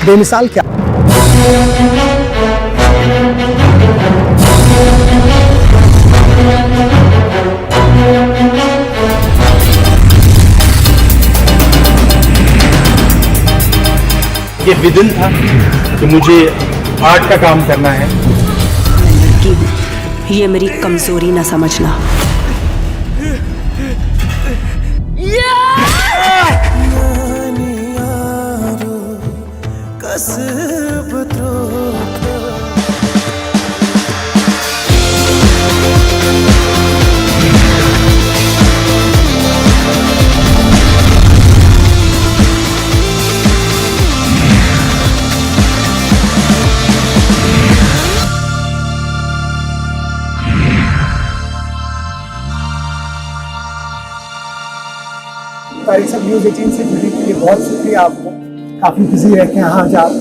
बेमिसाल क्या। ये विदिन था कि मुझे आर्ट का काम करना है। मैं लड़की हूँ, ये मेरी कमजोरी ना समझना। तारिक साहब, न्यूज़ 18 से जुड़ने के लिए बहुत शुक्रिया आपको। काफ़ी बिजी रहते हैं हाँ आप।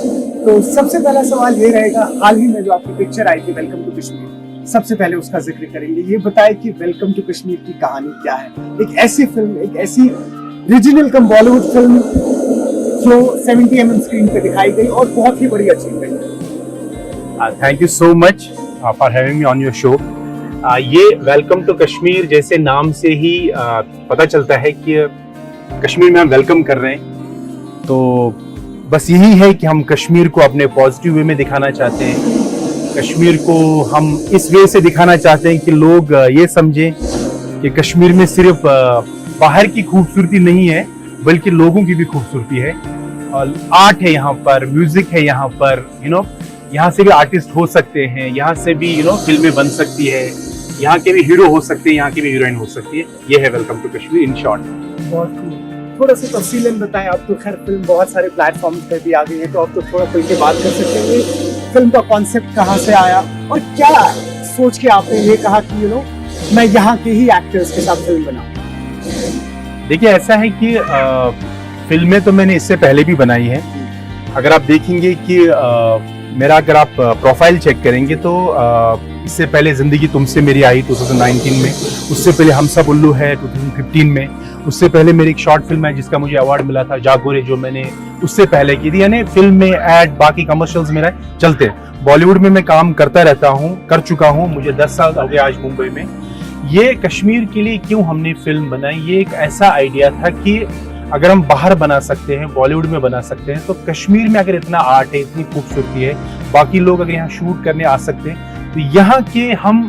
तो सबसे पहला सवाल ये रहेगा, हाल ही में जो आपकी पिक्चर आई थी वेलकम टू कश्मीर, सबसे पहले उसका जिक्र करेंगे। ये बताएं कि वेलकम टू कश्मीर की कहानी क्या है। एक ऐसी फिल्म, एक ऐसी रीजनल कम बॉलीवुड फिल्म जो 70 mm स्क्रीन पे दिखाई गई और बहुत ही बड़ी achievement. Thank you so much for having me on your show. ये वेलकम टू कश्मीर जैसे नाम से ही पता चलता है कि कश्मीर में हम वेलकम कर रहे हैं। तो बस यही है कि हम कश्मीर को अपने पॉजिटिव वे में दिखाना चाहते हैं। कश्मीर को हम इस वे से दिखाना चाहते हैं कि लोग ये समझें कि कश्मीर में सिर्फ बाहर की खूबसूरती नहीं है बल्कि लोगों की भी खूबसूरती है। और आर्ट है यहाँ पर, म्यूजिक है यहाँ पर, यहाँ से भी आर्टिस्ट हो सकते हैं, यहाँ से भी फिल्में बन सकती है, यहाँ के भी हीरो हो सकते हैं, यहाँ की भी हीरोइन हो सकती है। ये है welcome to Kashmir in short. बहुत खूब। थोड़ा सा तफसीलन बताएं। अब तो खैर फिल्म बहुत सारे प्लेटफॉर्म पे भी आ गई है, तो अब तो थोड़ा खुल के बात कर सकते हैं। फिल्म का कॉन्सेप्ट कहाँ से आया और क्या सोच के आपने ये कहा कि मैं यहाँ के ही एक्टर्स के साथ फिल्म बनाऊं? देखिए, ऐसा है कि फिल्में तो मैंने इससे पहले भी बनाई है। अगर आप देखेंगे कि मेरा अगर आप प्रोफाइल चेक करेंगे तो इससे पहले जिंदगी तुमसे मेरी आई 2019 में, उससे पहले हम सब उल्लू है 2015 में, उससे पहले मेरी एक शॉर्ट फिल्म है जिसका मुझे अवार्ड मिला था जागोरे, जो मैंने उससे पहले की थी। यानी फिल्म में एड बाकी कमर्शियल्स मेरा चलते हैं। बॉलीवुड में मैं काम करता रहता हूँ, कर चुका हूँ, मुझे 10 साल हो गए आज मुंबई में। ये कश्मीर के लिए क्यों हमने फिल्म बनाई, ये एक ऐसा आइडिया था कि अगर हम बाहर बना सकते हैं, बॉलीवुड में बना सकते हैं, तो कश्मीर में अगर इतना आर्ट है, इतनी खूबसूरती है, बाकी लोग अगर यहाँ शूट करने आ सकते हैं, तो यहाँ के हम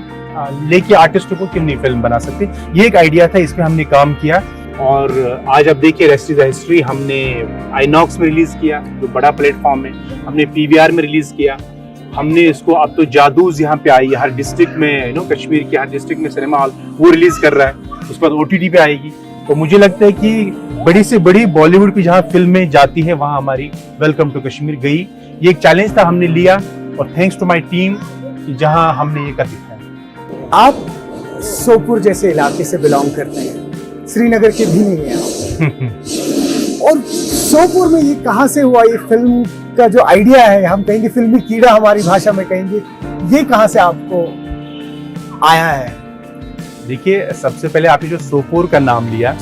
लेके आर्टिस्टों को क्यों नहीं फिल्म बना सकते। ये एक आइडिया था, इस पे हमने काम किया और आज आप देखिए रेस्ट इज द हिस्ट्री। हमने आईनॉक्स में रिलीज किया जो बड़ा प्लेटफॉर्म है, हमने पीवीआर में रिलीज किया, हमने इसको अब तो जादूज यहाँ पे आई है हर डिस्ट्रिक्ट में, कश्मीर के हर डिस्ट्रिक्ट में सिनेमा हॉल वो रिलीज कर रहा है, उसके बाद ओटीटी पे आएगी। तो मुझे लगता है कि बड़ी से बड़ी बॉलीवुड की जहाँ फिल्में जाती है वहाँ हमारी वेलकम टू कश्मीर गई। ये एक चैलेंज था, हमने लिया और थैंक्स टू माय टीम कि जहाँ हमने ये कर दिखाया। आप सोपुर जैसे इलाके से बिलोंग करते हैं, श्रीनगर के भी नहीं हैं आप। और सोपुर में ये कहाँ से हुआ, ये फिल्म का जो आइडिया है, हम कहेंगे फिल्मी कीड़ा हमारी भाषा में कहेंगे, ये कहाँ से आपको आया है? देखिए, सबसे पहले आपने जो सोपोर का नाम लिया,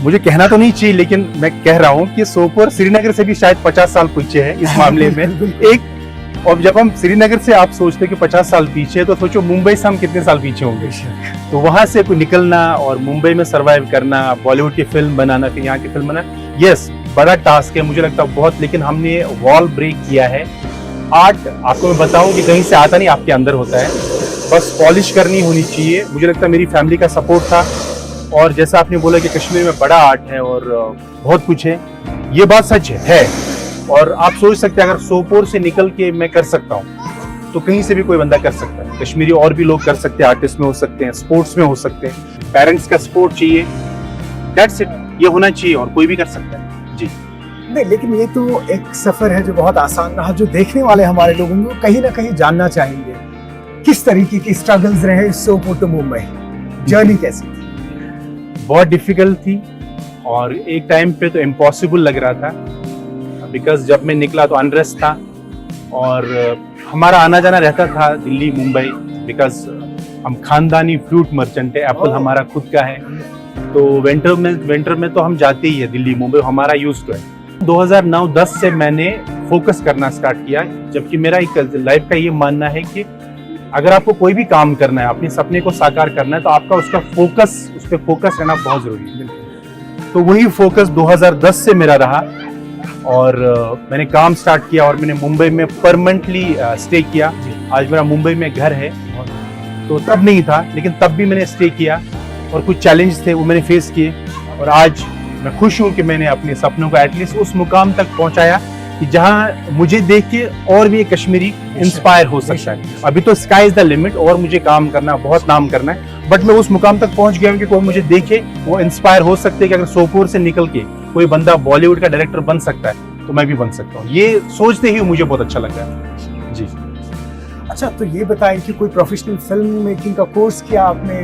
मुझे कहना तो नहीं चाहिए लेकिन मैं कह रहा हूँ कि सोपोर श्रीनगर से भी शायद 50 साल पीछे है इस मामले में। एक और जब हम श्रीनगर से आप सोचते हैं कि 50 साल पीछे, तो सोचो मुंबई से हम कितने साल पीछे होंगे। तो वहां से कोई निकलना और मुंबई में सरवाइव करना, बॉलीवुड की फिल्म बनाना, फिर यहाँ की फिल्म बनाना, यस बड़ा टास्क है मुझे लगता है बहुत। लेकिन हमने वॉल ब्रेक किया है। आर्ट आपको मैं बताऊं कि कहीं से आता नहीं, आपके अंदर होता है, बस पॉलिश करनी होनी चाहिए। मुझे लगता है मेरी फैमिली का सपोर्ट था और जैसा आपने बोला कि कश्मीर में बड़ा आर्ट है और बहुत कुछ है, ये बात सच है। और आप सोच सकते हैं अगर सोपोर से निकल के मैं कर सकता हूँ तो कहीं से भी कोई बंदा कर सकता है। कश्मीरी और भी लोग कर सकते हैं, आर्टिस्ट में हो सकते हैं, स्पोर्ट्स में हो सकते हैं, पेरेंट्स का सपोर्ट चाहिए, दैट्स इट, ये होना चाहिए और कोई भी कर सकता है जी। नहीं, लेकिन ये तो एक सफर है जो बहुत आसान रहा, जो देखने वाले हमारे लोगों को कहीं ना कहीं जानना चाहेंगे किस तरीके की स्ट्रगल्स रहे सोपोर टू मुंबई, जर्नी कैसी थी? बहुत डिफिकल्ट थी और एक टाइम पे तो इम्पॉसिबल लग रहा था, बिकॉज जब मैं निकला तो अनरेस्ट था और हमारा आना जाना रहता था दिल्ली मुंबई, बिकॉज हम खानदानी फ्रूट मर्चेंट है, एप्पल हमारा खुद का है। तो विंटर में तो हम जाते ही है दिल्ली मुंबई, हमारा यूज टू है। 2009-10 से मैंने फोकस करना स्टार्ट किया, जबकि मेरा एक लाइफ का ये मानना है कि अगर आपको कोई भी काम करना है, अपने सपने को साकार करना है, तो आपका उस पर फोकस रहना बहुत जरूरी है। तो वही फोकस 2010 से मेरा रहा और मैंने काम स्टार्ट किया और मैंने मुंबई में परमानेंटली स्टे किया। आज मेरा मुंबई में घर है, तो तब नहीं था, लेकिन तब भी मैंने स्टे किया और कुछ चैलेंज थे वो मैंने फेस किए और आज मैं खुश हूँ कि मैंने अपने सपनों को एटलीस्ट उस मुकाम तक पहुंचाया कि जहां मुझे देख के और भी एक कश्मीरी इंस्पायर हो सकता है। अभी तो स्काई इज द लिमिट और मुझे काम करना, बहुत नाम करना है, बट मैं उस मुकाम तक पहुंच गया हूँ कि कोई मुझे देखे, वो इंस्पायर हो सकते हैं कि अगर सोपोर से निकल के कोई बंदा बॉलीवुड का डायरेक्टर बन सकता है तो मैं भी बन सकता हूँ। ये सोचते ही मुझे बहुत अच्छा लग रहा है जी। अच्छा, तो ये बताएं कि कोई प्रोफेशनल फिल्म मेकिंग का कोर्स किया आपने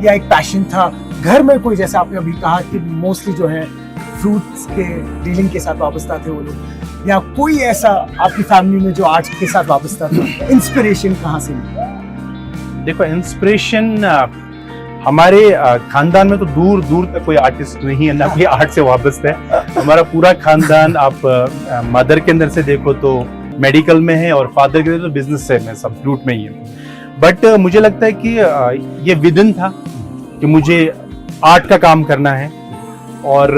या एक पैशन था घर में कोई, जैसे आपने अभी कहा कि मोस्टली जो है फ्रूट्स के डीलिंग के साथ वाबस्ता थे वो लोग, या कोई ऐसा आपकी फैमिली में जो आर्ट के साथ वाबस्ता था? इंस्पिरेशन कहाँ से मिली? देखो, इंस्पिरेशन हमारे खानदान में तो दूर दूर तक कोई आर्टिस्ट नहीं है, ना कोई आर्ट से वाबस्ता है। हमारा पूरा खानदान, आप मदर के अंदर से देखो तो मेडिकल में है और फादर के अंदर तो बिजनेस से में सब फ्रूट में ही है। बट मुझे लगता है कि ये विदन था कि मुझे आर्ट का काम करना है और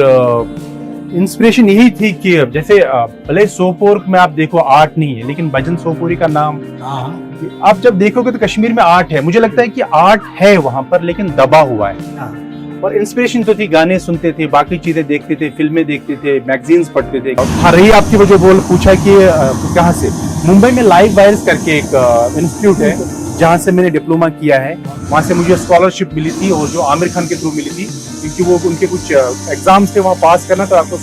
इंस्पिरेशन यही थी कि जैसे भले सोपोर में आप देखो आर्ट नहीं है, लेकिन भजन सोपोरी का नाम आप जब देखोगे तो कश्मीर में आर्ट है। मुझे लगता है कि आर्ट है वहां पर, लेकिन दबा हुआ है। और इंस्पिरेशन तो थी, गाने सुनते थे, बाकी चीजें देखते थे, फिल्में देखते थे, मैगजीन्स पढ़ते थे। हाँ, रही आपकी वजह बोल पूछा कि कहाँ से, मुंबई में लाइव वायर्स करके एक इंस्टीट्यूट है जहाँ से मैंने डिप्लोमा किया है। वहाँ से मुझे स्कॉलरशिप मिली थी और जो आमिर खान के थ्रू मिली थी, क्योंकि वो उनके कुछ एग्जाम्स थे वहाँ पास करना, तो आपको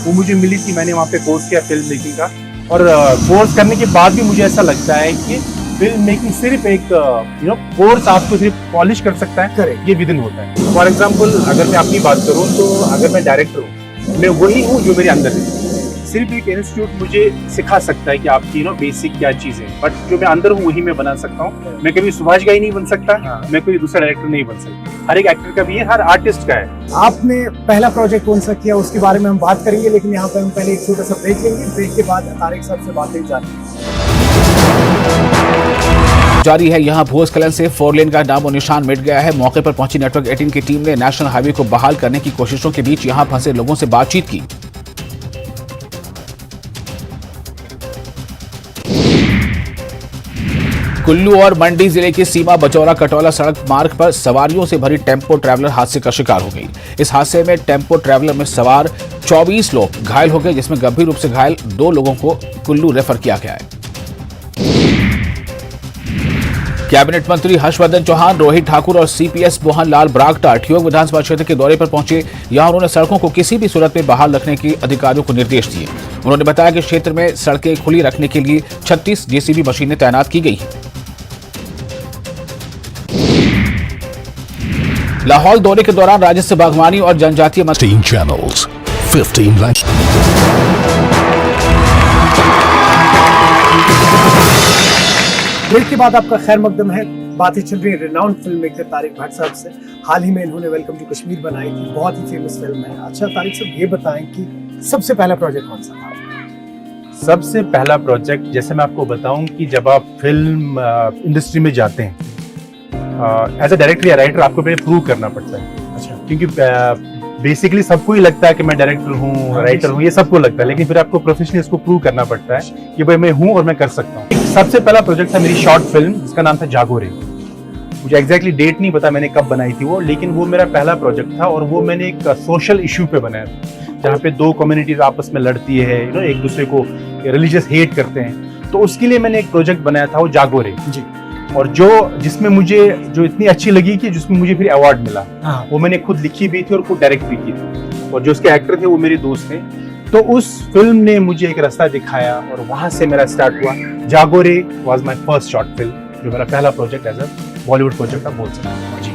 वो मुझे मिली थी। मैंने वहाँ पे कोर्स किया फिल्म मेकिंग का और कोर्स करने के बाद भी मुझे ऐसा लगता है कि फिल्म मेकिंग सिर्फ एक कोर्स आपको सिर्फ पॉलिश कर सकता है, ये विदिन होता है। फॉर एग्जाम्पल अगर मैं अपनी बात करूँ तो अगर मैं डायरेक्टर हूँ, मैं वही हूँ जो मेरे अंदर है। सिर्फ एक इंस्टीट्यूट मुझे सिखा सकता है कि आपकी बेसिक क्या चीज है, बट जो मैं अंदर हूँ वही मैं बना सकता हूँ। मैं कभी सुभाष गाई नहीं बन सकता, मैं कोई दूसरा डायरेक्टर नहीं बन सकता। हर एक एक्टर का भी है, हर आर्टिस्ट का है। आपने पहला प्रोजेक्ट कौन सा किया उसके बारे में हम बात करेंगे, लेकिन यहाँ पे हम पहले एक छोटा सा ब्रेक लेंगे। ब्रेक के बाद तारिक साहब से बातें जारी है। यहाँ भूस्खलन से 4 लेन का नामो निशान मिट गया है। मौके पर पहुंची नेटवर्क 18 की टीम ने नेशनल हाईवे को बहाल करने की कोशिशों के बीच यहाँ फंसे लोगों से बातचीत की। कुल्लू और मंडी जिले की सीमा बचौरा कटौला सड़क मार्ग पर सवारियों से भरी टेम्पो ट्रैवलर हादसे का शिकार हो गई। इस हादसे में टेम्पो ट्रैवलर में सवार 24 लोग घायल हो गए, जिसमें गंभीर रूप से घायल 2 लोगों को कुल्लू रेफर किया गया है। कैबिनेट मंत्री हर्षवर्धन चौहान, रोहित ठाकुर और सीपीएस मोहन लाल ब्रागटा ठियोग विधानसभा क्षेत्र के दौरे पर पहुंचे। यहां उन्होंने सड़कों को किसी भी सूरत में बहाल रखने के अधिकारियों को निर्देश दिए। उन्होंने बताया कि क्षेत्र में सड़कें खुली रखने के लिए 36 जेसीबी मशीनें तैनात की गई हैं। लाहौल दौरे के दौरान राज्य से बागवानी और जनजातीय मंत्री 15 channels, 15 languages. ब्रेक के बाद आपका खैर मकदम है। बातें चल रही है renowned film maker Tariq Bhatt साहब से। हाल ही में इन्होंने वेलकम टू कश्मीर बनाई थी, बहुत ही फेमस फिल्म है। अच्छा तारिक साहब, ये बताएं कि सबसे पहला प्रोजेक्ट कौन सा था? सबसे पहला प्रोजेक्ट, जैसे मैं आपको बताऊं कि जब आप फिल्म इंडस्ट्री में जाते हैं एज अ डायरेक्टर या राइटर, आपको पहले प्रूव करना पड़ता है। अच्छा। क्योंकि बेसिकली सबको ही लगता है कि मैं डायरेक्टर हूँ, राइटर हूँ, ये सबको लगता है, लेकिन फिर आपको प्रोफेशनली इसको प्रूव करना पड़ता है कि भाई मैं हूँ और मैं कर सकता हूँ। सबसे पहला प्रोजेक्ट था मेरी शॉर्ट फिल्म, जिसका नाम था जागोरे। मुझे एग्जैक्टली डेट नहीं पता मैंने कब बनाई थी वो, लेकिन वो मेरा पहला प्रोजेक्ट था और वो मैंने एक सोशल इशू पे बनाया था, जहाँ पे 2 कम्युनिटीज आपस में लड़ती है, एक दूसरे को रिलीजियस हेट करते हैं। तो उसके लिए मैंने एक प्रोजेक्ट बनाया था, वो जागोरे जी। और जिसमें मुझे जो इतनी अच्छी लगी कि जिसमें मुझे फिर अवार्ड मिला, वो मैंने खुद लिखी भी थी और खुद डायरेक्ट भी की थी, और जो उसके एक्टर थे वो मेरे दोस्त थे। तो उस फिल्म ने मुझे एक रास्ता दिखाया और वहां से मेरा स्टार्ट हुआ। Jaagore was my first short film, जो मेरा पहला project as a Bollywood project आप बोल सकते हैं जी।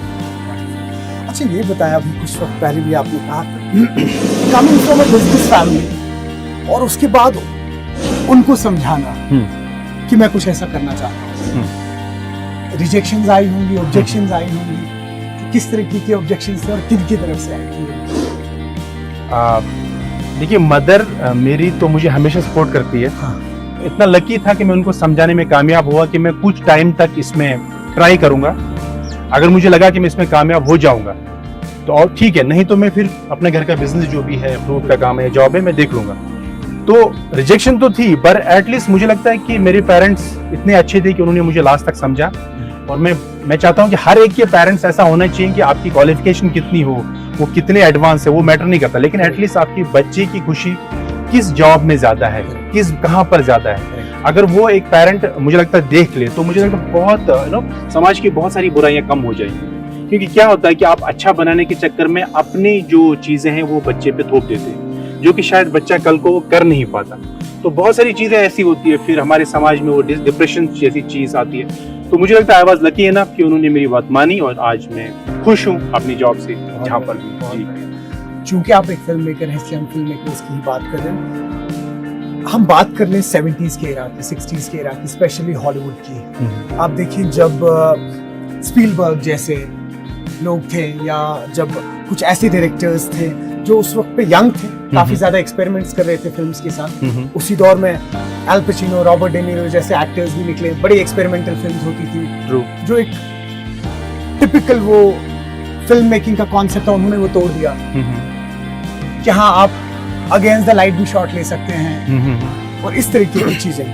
अच्छा, ये बताया अभी कुछ वक्त पहले भी आपने कहा coming from a business family, और उसके बाद उनको समझाना कि मैं कुछ ऐसा करना चाहता हूँ। रिजेक्शंस आई होंगी, ऑब्जेक्शंस आई होंगी, किस तरीके के ऑब्जेक्शंस थे और किन की तरफ से आई थी? देखिए मदर मेरी तो मुझे हमेशा सपोर्ट करती है। हाँ। इतना लकी था कि मैं उनको समझाने में कामयाब हुआ कि मैं कुछ टाइम तक इसमें ट्राई करूंगा। अगर मुझे लगा कि मैं इसमें कामयाब हो जाऊंगा तो और ठीक है, नहीं तो मैं फिर अपने घर का बिजनेस जो भी है, फ्रूट का काम है, जॉब है, मैं देख लूंगा। तो रिजेक्शन तो थी, पर एटलीस्ट मुझे लगता है कि मेरे पेरेंट्स इतने अच्छे थे कि उन्होंने मुझे लास्ट तक समझा। और मैं चाहता हूं कि हर एक के पेरेंट्स ऐसा होना चाहिए कि आपकी क्वालिफिकेशन कितनी हो, वो कितने एडवांस है, वो मैटर नहीं करता, लेकिन एटलीस्ट आपकी बच्चे की खुशी किस जॉब में ज्यादा है, कहाँ पर ज्यादा है, अगर वो एक पेरेंट मुझे लगता है देख ले तो मुझे लगता है बहुत समाज की बहुत सारी बुराइयां कम हो जाएंगी। क्योंकि क्या होता है कि आप अच्छा बनाने के चक्कर में अपनी जो चीजें हैं वो बच्चे पे थोप देते हैं, जो कि शायद बच्चा कल को वो कर नहीं पाता। तो बहुत सारी चीजें ऐसी होती है, फिर हमारे समाज में वो डिप्रेशन जैसी चीज आती है। तो मुझे लगता है आई वाज लकी इनफ कि उन्होंने मेरी बात मानी और आज मैं खुश हूँ अपनी जॉब से जहाँ पर भी। चूंकि आप एक फिल्म मेकर हैं इसलिए हम फिल्म मेकर्स की ही बात कर रहे हैं। हम बात कर लें 70s के एरा की, 60s के एरा की, स्पेशली हॉलीवुड की। आप देखिए जब स्पीलबर्ग जैसे लोग थे या जब कुछ ऐसे डायरेक्टर्स थे जो उस वक्त पे यंग थे, काफी ज्यादा एक्सपेरिमेंट्स कर रहे थे फिल्म्स के साथ। उसी दौर में Al Pacino, Robert De Niro जैसे एक्टर्स भी निकले, बड़ी एक्सपेरिमेंटल फिल्म्स होती थी। जो एक टिपिकल वो फिल्म मेकिंग का कॉन्सेप्ट था उन्होंने वो तोड़ दिया कि हाँ आप अगेंस्ट द लाइट भी शॉट ले सकते हैं और इस तरीके की चीजें।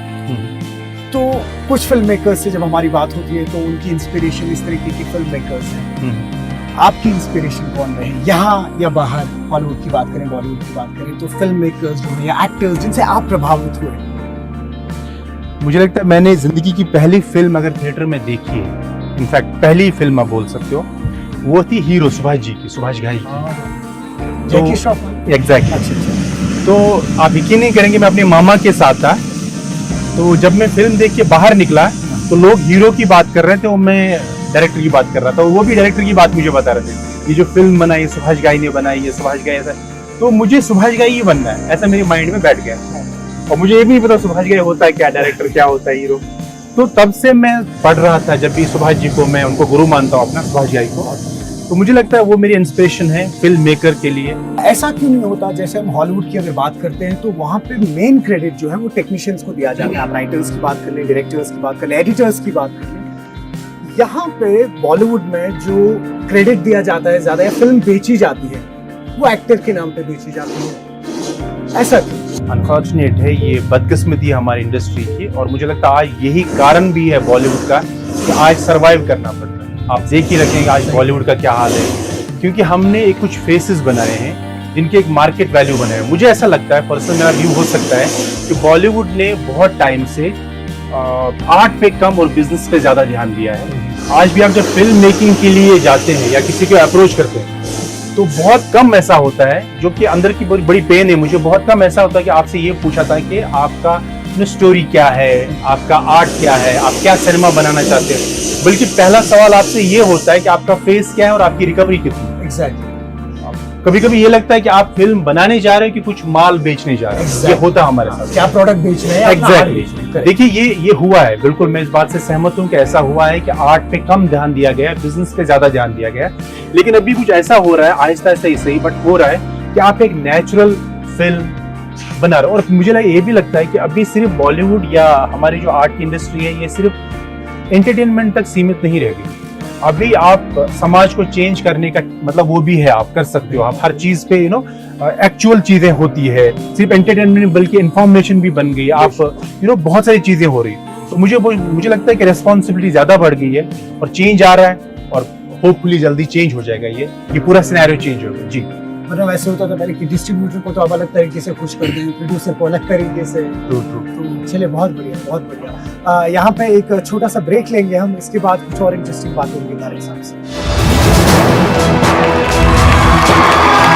तो कुछ फिल्म मेकर्स से जब हमारी बात होती है तो उनकी इंस्पिरेशन इस तरीके की फिल्म मेकर्स हैं। आपकी इंस्पिरेशन कौन रहे, यहाँ या बाहर? हॉलीवुड की बात करें, बॉलीवुड की बात करें, तो फिल्म मेकर्स जो हैं या एक्टर्स जिनसे आप प्रभावित हुए। मुझे लगता है मैंने जिंदगी की पहली फिल्म अगर थिएटर में देखी है, इनफैक्ट पहली फिल्म आप बोल सकते हो, वो थी हीरो सुभाष जी की, सुभाष घाई की। जैकी श्रॉफ। एग्जैक्टली। तो आप यकीन नहीं करेंगे, मैं अपने मामा के साथ था, तो जब मैं फिल्म देख के बाहर निकला तो लोग हीरो की बात कर रहे थे और मैं डायरेक्टर की बात कर रहा था, वो भी डायरेक्टर की बात मुझे बता रहे थे। ये जो फिल्म बनाई सुभाष घाई ने बनाई है, सुभाष घाई ऐसा, तो मुझे सुभाष घाई ही बनना है, ऐसा मेरे माइंड में बैठ गया। और मुझे ये भी नहीं पता सुभाष घाई होता है क्या, डायरेक्टर क्या होता है, हीरो। तो तब से मैं पढ़ रहा था, जब भी सुभाष जी को मैं उनको गुरु मानता हूँ अपना, सुभाष घाई को, तो मुझे लगता है वो मेरी इंस्पिरेशन है फिल्म मेकर के लिए। ऐसा क्यों नहीं होता, जैसे हम हॉलीवुड की अगर बात करते हैं तो वहाँ पे मेन क्रेडिट जो है वो टेक्नीशियंस को दिया जाता है। आप राइटर्स की बात कर लें, डायरेक्टर्स की बात कर लें, एडिटर्स की बात कर लें। यहाँ पे बॉलीवुड में जो क्रेडिट दिया जाता है ज्यादा, या फिल्म बेची जाती है वो एक्टर के नाम पे बेची जाती है, ऐसा क्यों? अनफॉर्चुनेट है, ये बदकिस्मती है हमारी इंडस्ट्री की, और मुझे लगता है आज यही कारण भी है बॉलीवुड का कि आज सरवाइव करना पड़ता है। आप देख ही रखेंगे आज बॉलीवुड का क्या हाल है, क्योंकि हमने एक कुछ फेसेस बनाए हैं जिनके एक मार्केट वैल्यू बनाए हैं। मुझे ऐसा लगता है, पर्सनल मेरा व्यू हो सकता है, कि बॉलीवुड ने बहुत टाइम से आर्ट पे कम और बिजनेस पे ज्यादा ध्यान दिया है। आज भी आप जब फिल्म मेकिंग के लिए जाते हैं या किसी को अप्रोच करते हैं तो बहुत कम ऐसा होता है, जो कि अंदर की बड़ी पेन है मुझे, बहुत कम ऐसा होता है कि आपसे ये पूछा था कि आपका स्टोरी क्या है, आपका आर्ट क्या है, आप क्या सिनेमा बनाना चाहते हैं। बल्कि पहला सवाल आपसे ये होता है कि आपका फेस क्या है और आपकी रिकवरी कितनी है। एग्जैक्टली। कभी कभी ये लगता है कि आप फिल्म बनाने जा रहे हो कि कुछ माल बेचने जा रहे हैं। ये होता है हमारे साथ, क्या प्रोडक्ट बेच रहे हैं। एग्जैक्टली। देखिए ये हुआ है, बिल्कुल मैं इस बात से सहमत हूँ कि ऐसा हुआ है कि आर्ट पे कम ध्यान दिया गया है, बिजनेस पे ज्यादा ध्यान दिया गया है। लेकिन अभी कुछ ऐसा हो रहा है, आहिस्ता आहिस्ता ही सही, बट हो रहा है कि आप एक नेचुरल फिल्म बना रहे हो। और मुझे ये भी लगता है कि अभी सिर्फ बॉलीवुड या हमारी जो आर्ट की इंडस्ट्री है, ये सिर्फ एंटरटेनमेंट तक सीमित नहीं रह गई। अभी आप समाज को चेंज करने का मतलब वो भी है, आप कर सकते हो। आप हर चीज पे एक्चुअल चीजें होती है, सिर्फ एंटरटेनमेंट बल्कि इंफॉर्मेशन भी बन गई। आप बहुत सारी चीजें हो रही। तो मुझे लगता है कि रेस्पॉन्सिबिलिटी ज्यादा बढ़ गई है और चेंज आ रहा है, और होपफुली जल्दी चेंज हो जाएगा। ये पूरा सिनेरियो चेंज होगा जी। मतलब ऐसे होता था पहले कि डिस्ट्रीब्यूटर को तो आप अलग तरीके से खुश कर दें, प्रोड्यूसर को अलग तरीके से। ट्रू। तो चलिए, बहुत बढ़िया, बहुत बढ़िया। यहाँ पे एक छोटा सा ब्रेक लेंगे हम, इसके बाद कुछ और इंटरेस्टिंग बात होंगी हमारे हिसाब से।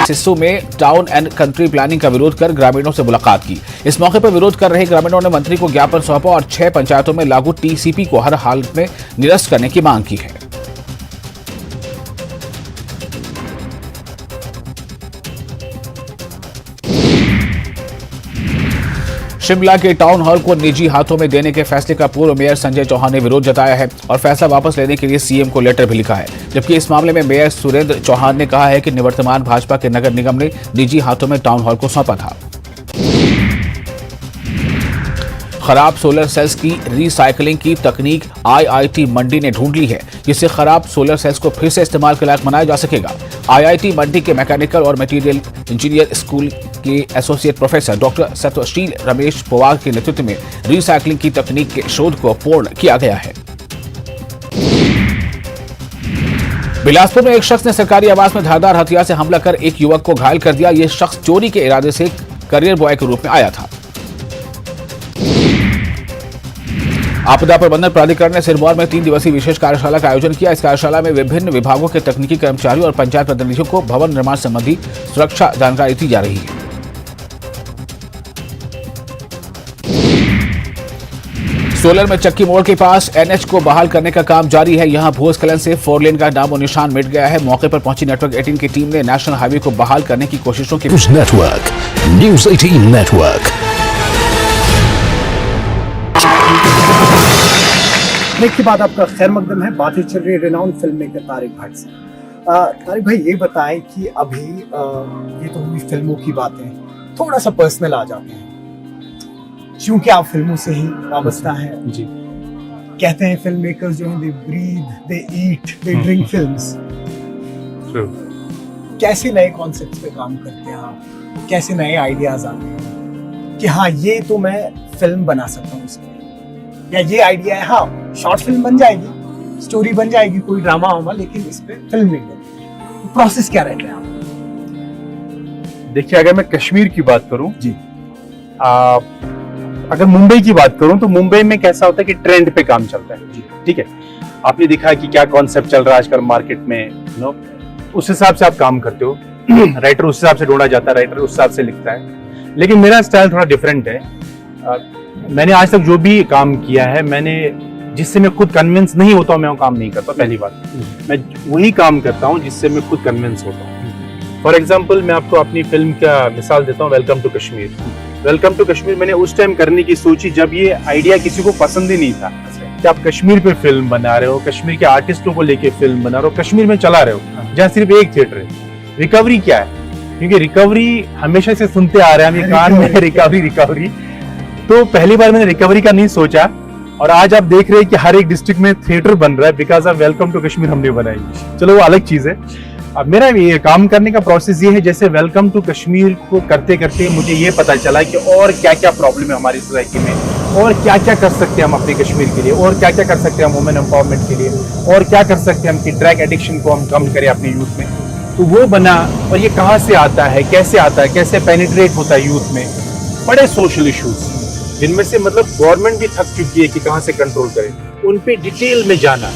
सिस्सू में टाउन एंड कंट्री प्लानिंग का विरोध कर ग्रामीणों से मुलाकात की। इस मौके पर विरोध कर रहे ग्रामीणों ने मंत्री को ज्ञापन सौंपा और 6 पंचायतों में लागू टीसीपी को हर हालत में निरस्त करने की मांग की है। शिमला के टाउन हॉल को निजी हाथों में देने के फैसले का पूर्व मेयर संजय चौहान ने विरोध जताया है और फैसला वापस लेने के लिए सीएम को लेटर भी लिखा है। जबकि इस मामले में मेयर सुरेंद्र चौहान ने कहा है कि निवर्तमान भाजपा के नगर निगम ने निजी हाथों में टाउन हॉल को सौंपा था। खराब सोलर सेल्स की रिसाइकलिंग की तकनीक आईआईटी मंडी ने ढूंढ ली है, जिससे खराब सोलर सेल्स को फिर से इस्तेमाल के लायक बनाया जा सकेगा। आईआईटी मंडी के मैकेनिकल और मटेरियल इंजीनियर स्कूल के एसोसिएट प्रोफेसर डॉक्टर सत्यशील रमेश पवार के नेतृत्व में रिसाइकलिंग की तकनीक के शोध को पूर्ण किया गया है। बिलासपुर में एक शख्स ने सरकारी आवास में धारदार हथियार से हमला कर एक युवक को घायल कर दिया। यह शख्स चोरी के इरादे से करियर बॉय के रूप में आया था। आपदा प्रबंधन प्राधिकरण ने सिरमौर में 3 दिवसीय विशेष कार्यशाला का आयोजन किया। इस कार्यशाला में विभिन्न विभागों के तकनीकी कर्मचारियों और पंचायत प्रतिनिधियों को भवन निर्माण संबंधी सुरक्षा जानकारी दी जा रही है। सोलन में चक्की मोड़ के पास एनएच को बहाल करने का काम जारी है। यहां भूस्खलन से 4 लेन का नामो निशान मिट गया है। मौके पर पहुंची नेटवर्क 18 की टीम ने नेशनल हाईवे को बहाल करने की कोशिशों की News 18 Network। ब्रेक के बाद आपका खैर मकदम है। बातें चल रही है renowned film maker Tariq Bhatt से। तारिक भाई ये बताएं कि अभी ये तो हुई फिल्मों की बातें, थोड़ा सा पर्सनल आ जाते हैं क्योंकि आप फिल्मों से ही वाबस्ता हैं। जी। कहते हैं फिल्म मेकर्स जो हैं they breathe, they eat, they drink films. कैसे नए कॉन्सेप्ट्स पे काम करते हैं आप? कैसे नए आइडियाज आते हैं कि हाँ ये तो मैं फिल्म बना सकता हूँ इसमें, या ये आइडिया है हाँ शॉर्ट फिल्म बन जाएगी, स्टोरी बन जाएगी, कोई ड्रामा होगा, लेकिन इस पे फिल्म नहीं बनेगी। प्रोसेस क्या रहता है आप? देखिए, अगर मैं कश्मीर की बात करूं जी, अगर मुंबई की बात करूं तो मुंबई में कैसा होता है कि ट्रेंड पे काम चलता है। जी, ठीक है। आपने देखा कि क्या कॉन्सेप्ट चल रहा है आजकल मार्केट में, नो, उस हिसाब से आप काम करते हो। राइटर उस हिसाब से ढूंढा जाता है, राइटर उस हिसाब से लिखता है। लेकिन मेरा स्टाइल थोड़ा डिफरेंट है। मैंने आज तक जो भी काम किया है, मैंने जिससे मैं खुद कन्विंस नहीं होता हूं, मैं वो काम नहीं करता। पहली बात, मैं वही काम करता हूं जिससे मैं खुद कन्विंस होता हूं। फॉर एग्जाम्पल, मैं आपको अपनी फिल्म का मिसाल देता हूँ, welcome to Kashmir. Welcome to Kashmir मैंने उस टाइम करने की सोची जब ये आइडिया किसी को पसंद ही नहीं था कि आप कश्मीर पे फिल्म बना रहे हो, कश्मीर के आर्टिस्टों को लेके फिल्म बना रहे हो, कश्मीर में चला रहे हो जहाँ सिर्फ एक थिएटर है। रिकवरी क्या है? क्योंकि रिकवरी हमेशा से सुनते आ रहे हैं हम, ये कान में रिकवरी। तो पहली बार मैंने रिकवरी का नहीं सोचा, और आज आप देख रहे हैं कि हर एक डिस्ट्रिक्ट में थिएटर बन रहा है because of welcome to Kashmir हमने बनाई। चलो वो अलग चीज है। अब मेरा ये काम करने का प्रोसेस ये है, जैसे वेलकम टू कश्मीर को करते करते मुझे ये पता चला कि और क्या क्या प्रॉब्लम है हमारी सोसाइटी में, और क्या क्या कर सकते हैं हम अपने कश्मीर के लिए, और क्या क्या कर सकते हैं हम वुमेन एम्पावरमेंट के लिए, और क्या कर सकते हैं हम कि ड्रग एडिक्शन को हम कम करें अपने यूथ में। तो वो बना, और ये कहाँ से आता है, कैसे पेनिट्रेट होता है यूथ में, बड़े सोशल इश्यूज जिनमें से मतलब गवर्नमेंट भी थक चुकी है कि कहाँ से कंट्रोल करे, उन पे डिटेल में जाना।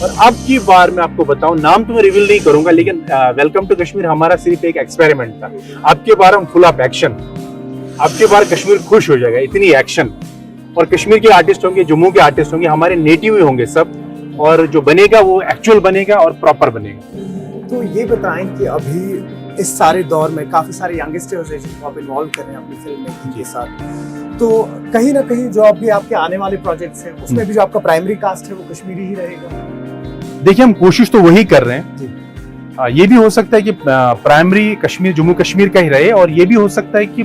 और अब की बार मैं आपको बताऊं, नाम तो मैं रिवील नहीं करूंगा, लेकिन वेलकम टू कश्मीर हमारा सिर्फ एक एक्सपेरिमेंट था। अब की बार हम फुल ऑफ एक्शन, अब की बार कश्मीर खुश हो जाएगा, इतनी एक्शन। और कश्मीर के आर्टिस्ट होंगे, जम्मू के आर्टिस्ट होंगे, हमारे नेटिव ही होंगे सब, और जो बनेगा वो एक्चुअल बनेगा और प्रॉपर बनेगा। तो ये बताएं कि अभी इस सारे दौर में काफी सारे यंगस्टर्स हैं जिनको आप इन्वॉल्व कर रहे हैं अपनी फिल्म मेकिंग के साथ, तो कहीं ना कहीं जो अभी आपके आने वाले प्रोजेक्ट्स हैं उसमें भी जो आपका प्राइमरी कास्ट है वो कश्मीरी ही रहेगा? देखिए, हम कोशिश तो वही कर रहे हैं। ये भी हो सकता है कि प्राइमरी कश्मीर जम्मू कश्मीर का ही रहे, और ये भी हो सकता है कि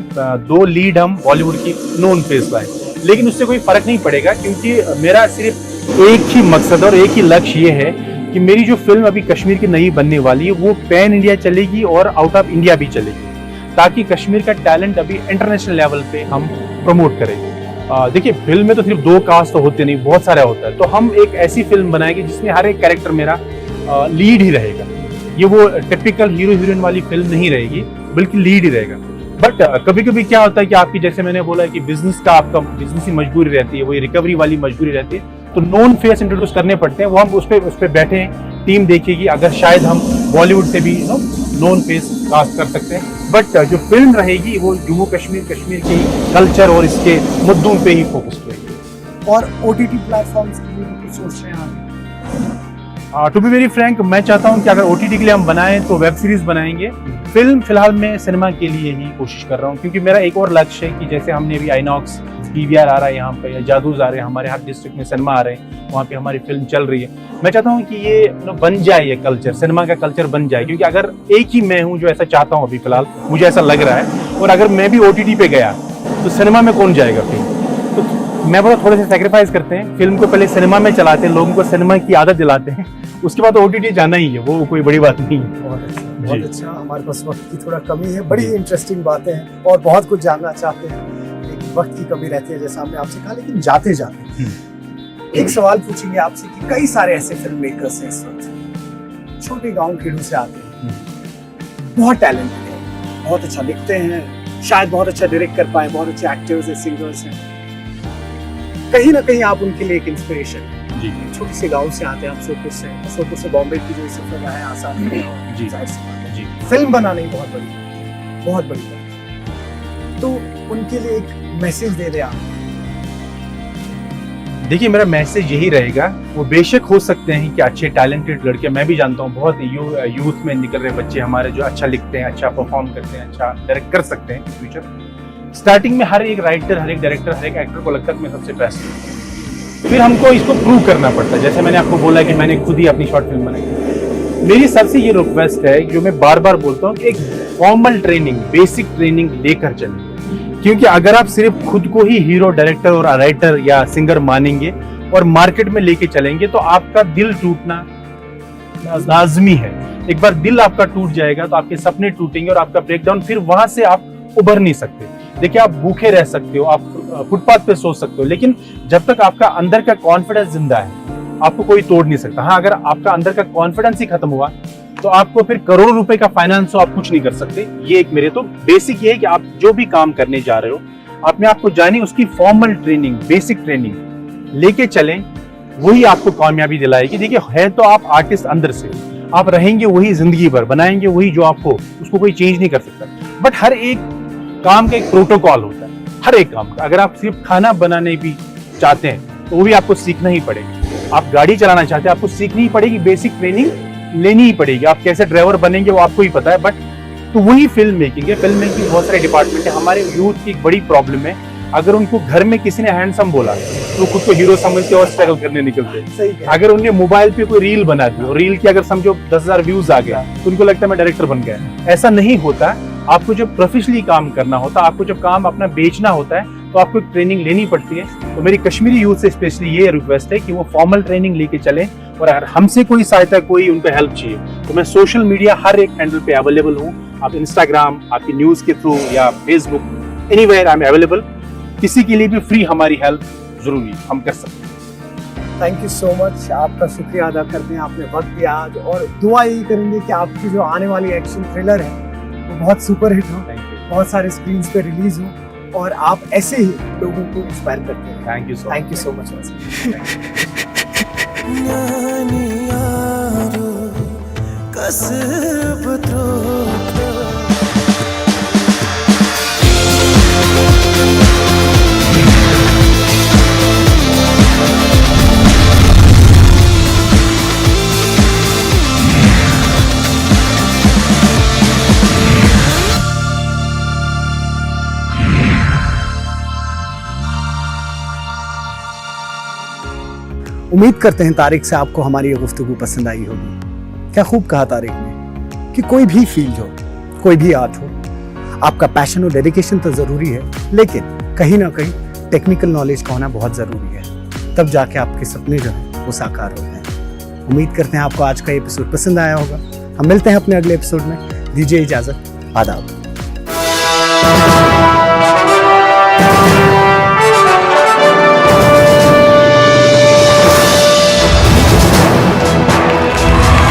2 लीड हम बॉलीवुड की नॉन फेस लाए, लेकिन उससे कोई फर्क नहीं पड़ेगा, क्योंकि मेरा सिर्फ एक ही मकसद और एक ही लक्ष्य ये है कि मेरी जो फिल्म अभी कश्मीर की नई बनने वाली है वो पैन इंडिया चलेगी और आउट ऑफ इंडिया भी चलेगी, ताकि कश्मीर का टैलेंट अभी इंटरनेशनल लेवल पे हम प्रमोट करें। देखिए, फिल्म में तो सिर्फ 2 कास्ट तो होते नहीं, बहुत सारा होता है। तो हम एक ऐसी फिल्म बनाएंगे जिसमें हर एक कैरेक्टर मेरा लीड ही रहेगा। ये वो टिपिकल हीरो हीरोइन वाली फिल्म नहीं रहेगी, बल्कि लीड ही रहेगा। बट कभी कभी क्या होता है कि आपकी, जैसे मैंने बोला कि बिजनेस का आपका बिजनेस की मजबूरी रहती है, वो रिकवरी वाली मजबूरी रहती है, तो नॉन फेस इंट्रोड्यूस करने पड़ते हैं। वो हम उस पर बैठे हैं, टीम देखेगी, अगर शायद हम बॉलीवुड से भी नॉन फेस कास्ट कर सकते हैं। बट जो फिल्म रहेगी वो जम्मू कश्मीर के कल्चर और इसके मुद्दों पे ही फोकस रहेगी। और OTT प्लेटफॉर्म्स की कुछ सोच रहे हैं टू बी वेरी फ्रैंक, मैं चाहता हूं कि अगर OTT के लिए हम बनाएं तो वेब सीरीज बनाएंगे। फिल्म फिलहाल मैं सिनेमा के लिए ही कोशिश कर रहा हूं, क्योंकि मेरा एक और लक्ष्य है कि जैसे हमने अभी आइनॉक्स PVR आ रहा है यहाँ पे, या जादूज आ रहे हैं, हमारे हर डिस्ट्रिक्ट में सिनेमा आ रहे हैं, वहाँ पे हमारी फिल्म चल रही है। मैं चाहता हूँ कि ये बन जाए, ये कल्चर, सिनेमा का कल्चर बन जाए, क्योंकि अगर एक ही मैं हूँ जो ऐसा चाहता हूँ अभी फिलहाल, मुझे ऐसा लग रहा है, और अगर मैं भी OTT पे गया तो सिनेमा में कौन जाएगा फिल्म? तो मैं बोला थोड़े से सेक्रीफाइस करते हैं, फिल्म को पहले सिनेमा में चलाते हैं, लोगों को सिनेमा की आदत दिलाते हैं, उसके बाद OTT जाना ही है, वो कोई बड़ी बात नहीं है। बहुत अच्छा। हमारे पास वक्त की थोड़ा कमी है, बड़ी इंटरेस्टिंग बातें हैं और बहुत कुछ जानना चाहते हैं, लेकिन वक्त की कमी रहती है, जैसा हमने आपसे कहा। लेकिन जाते जाते एक सवाल पूछेंगे आपसे कि कई सारे ऐसे फिल्म मेकर्स हैं इस वक्त, छोटे गांव खेड़ों से आते हैं, बहुत टैलेंटेड है, बहुत अच्छा लिखते हैं, शायद बहुत अच्छा डायरेक्ट कर पाए, बहुत अच्छे एक्टर्स हैं, सिंगर्स हैं, कहीं ना कहीं आप उनके लिए एक इंस्पिरेशन है। जी। छोटे से गांव से आते हैं आप, सोपोर से बॉम्बे की जो सफर रहा है आसान नहीं है। जी। जाहिर सी बात है। जी। फिल्म बनानी बहुत बड़ी बात है, बहुत बड़ी बात है। तो उनके लिए एक मैसेज दे दे आप। देखिए, मेरा मैसेज यही रहेगा, वो बेशक हो सकते हैं कि अच्छे टैलेंटेड लड़के, मैं भी जानता हूँ बहुत यूथ में निकल रहे बच्चे हमारे जो अच्छा लिखते हैं, अच्छा परफॉर्म करते हैं, अच्छा डायरेक्ट कर सकते हैं फ्यूचर। स्टार्टिंग में हर एक राइटर, हर एक डायरेक्टर, हर एक एक्टर को लगता है कि मैं सबसे बेस्ट हूँ, फिर हमको इसको प्रूव करना पड़ता है। जैसे मैंने आपको बोला कि मैंने खुद ही अपनी शॉर्ट फिल्म बनाई। मेरी सबसे ये रिक्वेस्ट है, जो मैं बार बार बोलता हूँ, कि एक फॉर्मल ट्रेनिंग, बेसिक ट्रेनिंग लेकर चलें, क्योंकि अगर आप सिर्फ खुद को ही हीरो, डायरेक्टर और राइटर या सिंगर मानेंगे और मार्केट में लेके चलेंगे तो आपका दिल टूटना लाजमी है। एक बार दिल आपका टूट जाएगा तो आपके सपने टूटेंगे और आपका ब्रेकडाउन, फिर वहां से आप उभर नहीं सकते। देखिए, आप भूखे रह सकते हो, आप फुटपाथ पे सो सकते हो, लेकिन जब तक आपका अंदर का कॉन्फिडेंस जिंदा है, आपको कोई तोड़ नहीं सकता। हाँ, अगर आपका अंदर का कॉन्फिडेंस ही खत्म हुआ तो आपको फिर करोड़ों रुपए का फाइनेंस हो, आप कुछ नहीं कर सकते। ये एक मेरे तो बेसिक ये है कि आप जो भी काम करने जा रहे हो, अपने आप को जानिए, उसकी फॉर्मल ट्रेनिंग, बेसिक ट्रेनिंग लेके चलें, वही आपको कामयाबी दिलाएगी। देखिए, है तो आप आर्टिस्ट अंदर से, आप रहेंगे वही जिंदगी भर, बनाएंगे वही जो आपको, उसको कोई चेंज नहीं कर सकता। बट हर एक काम का एक प्रोटोकॉल होता है, हर एक काम का। अगर आप सिर्फ खाना बनाने भी चाहते हैं तो वो भी आपको सीखना ही पड़ेगा। आप गाड़ी चलाना चाहते हैं, आपको सीखनी ही पड़ेगी, बेसिक ट्रेनिंग लेनी ही पड़ेगी। आप कैसे ड्राइवर बनेंगे वो आपको ही पता है। बट तो वही फिल्म मेकिंग है। फिल्म मेकिंग बहुत सारे डिपार्टमेंट है। हमारे यूथ की एक बड़ी प्रॉब्लम है, अगर उनको घर में किसी ने हैंडसम बोला तो खुद को हीरो समझते और स्ट्रगल करने निकलते। अगर उन्हें मोबाइल पे कोई रील बना दी और रील की अगर समझो 10,000 व्यूज आ गया तो उनको लगता है मैं डायरेक्टर बन गया। ऐसा नहीं होता। आपको जब प्रोफेशनली काम करना होता, आपको जब काम अपना बेचना होता है, तो आपको एक ट्रेनिंग लेनी पड़ती है। तो मेरी कश्मीरी यूथ से स्पेशली ये रिक्वेस्ट है कि वो फॉर्मल ट्रेनिंग लेके चलें, और अगर हमसे कोई सहायता, कोई उनको हेल्प चाहिए तो मैं सोशल मीडिया हर एक हैंडल पे अवेलेबल हूँ। आप इंस्टाग्राम, आपकी न्यूज के थ्रू या Facebook, anywhere I am available. किसी के लिए भी फ्री हमारी हेल्प जरूरी हम कर सकते हैं। थैंक यू सो मच, आपका शुक्रिया अदा करते हैं, आपने वक्त दिया आज, और दुआ यही करेंगे कि आपकी जो आने वाली एक्शन थ्रिलर है वो बहुत सुपरहिट हो, बहुत सारे स्क्रीन पे रिलीज हो, और आप ऐसे ही लोगों को इंस्पायर करते हैं। Thank you so much. उम्मीद करते हैं तारिक से आपको हमारी ये गुफ्तगू पसंद आई होगी। क्या खूब कहा तारिक ने कि कोई भी फील्ड हो, कोई भी आर्ट हो, आपका पैशन और डेडिकेशन तो ज़रूरी है, लेकिन कहीं ना कहीं टेक्निकल नॉलेज का होना बहुत ज़रूरी है। तब जाके आपके सपने जो हैं वो साकार होते हैं। उम्मीद करते हैं आपको आज का एपिसोड पसंद आया होगा। हम मिलते हैं अपने अगले एपिसोड में। दीजिए इजाज़त, आदाब।